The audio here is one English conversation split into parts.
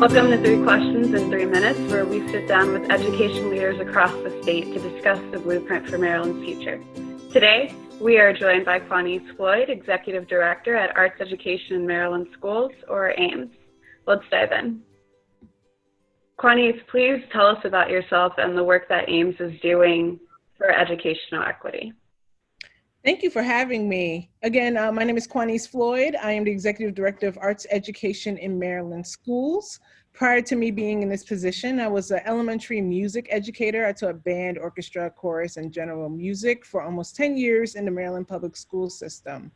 Welcome to Three Questions in 3 Minutes, where we sit down with education leaders across the state to discuss the blueprint for Maryland's future. Today, we are joined by Quanice Floyd, Executive Director at Arts Education in Maryland Schools, or AIMS. Let's dive in. Quanice, please tell us about yourself and the work that AIMS is doing for educational equity. Thank you for having me. Again, my name is Quanice Floyd. I am the Executive Director of Arts Education in Maryland Schools. Prior to me being in this position, I was an elementary music educator. I taught band, orchestra, chorus, and general music for almost 10 years in the Maryland Public School System.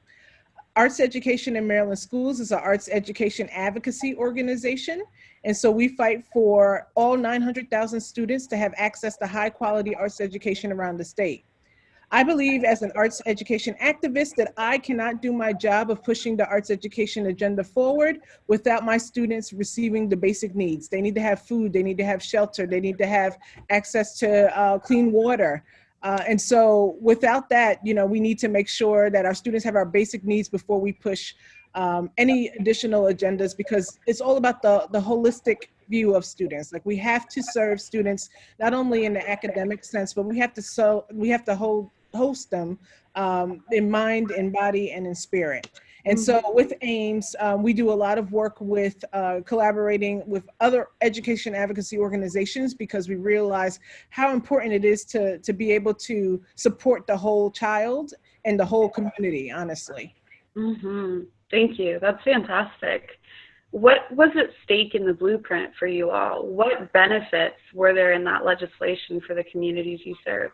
Arts Education in Maryland Schools is an arts education advocacy organization. And so we fight for all 900,000 students to have access to high quality arts education around the state. I believe as an arts education activist that I cannot do my job of pushing the arts education agenda forward without my students receiving the basic needs. They need to have food, they need to have shelter, they need to have access to clean water. And so without that, we need to make sure that our students have our basic needs before we push any additional agendas, because it's all about the holistic view of students. Like, we have to serve students not only in the academic sense, but we have to host them in mind, in body, and in spirit. And so with AIMS, we do a lot of work with collaborating with other education advocacy organizations, because we realize how important it is to be able to support the whole child and the whole community, honestly. Thank you. That's fantastic. What was at stake in the blueprint for you all? What benefits were there in that legislation for the communities you serve?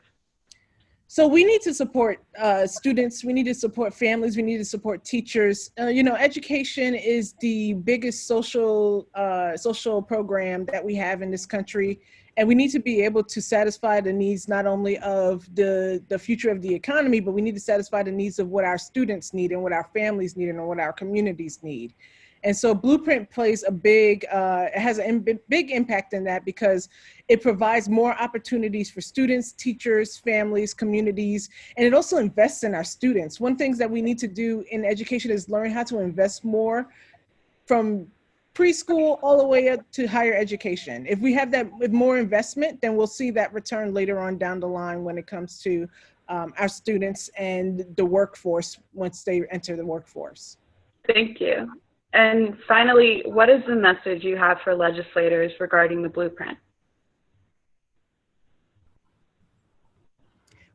So we need to support students, we need to support families, we need to support teachers. Education is the biggest social program that we have in this country. And we need to be able to satisfy the needs not only of the future of the economy, but we need to satisfy the needs of what our students need and what our families need and what our communities need. And so Blueprint plays it has a big impact in that, because it provides more opportunities for students, teachers, families, communities, and it also invests in our students. One thing that we need to do in education is learn how to invest more from preschool all the way up to higher education. If we have that with more investment, then we'll see that return later on down the line when it comes to our students and the workforce once they enter the workforce. Thank you. And finally, what is the message you have for legislators regarding the blueprint?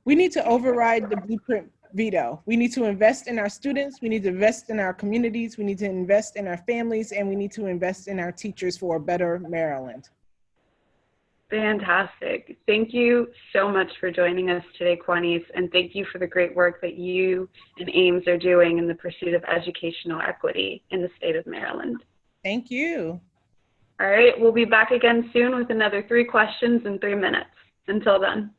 We need to override the blueprint veto. We need to invest in our students, we need to invest in our communities, we need to invest in our families, and we need to invest in our teachers for a better Maryland. Fantastic. Thank you so much for joining us today, Quanice, and thank you for the great work that you and AIMS are doing in the pursuit of educational equity in the state of Maryland. Thank you. All right, we'll be back again soon with another 3 questions in 3 minutes. Until then.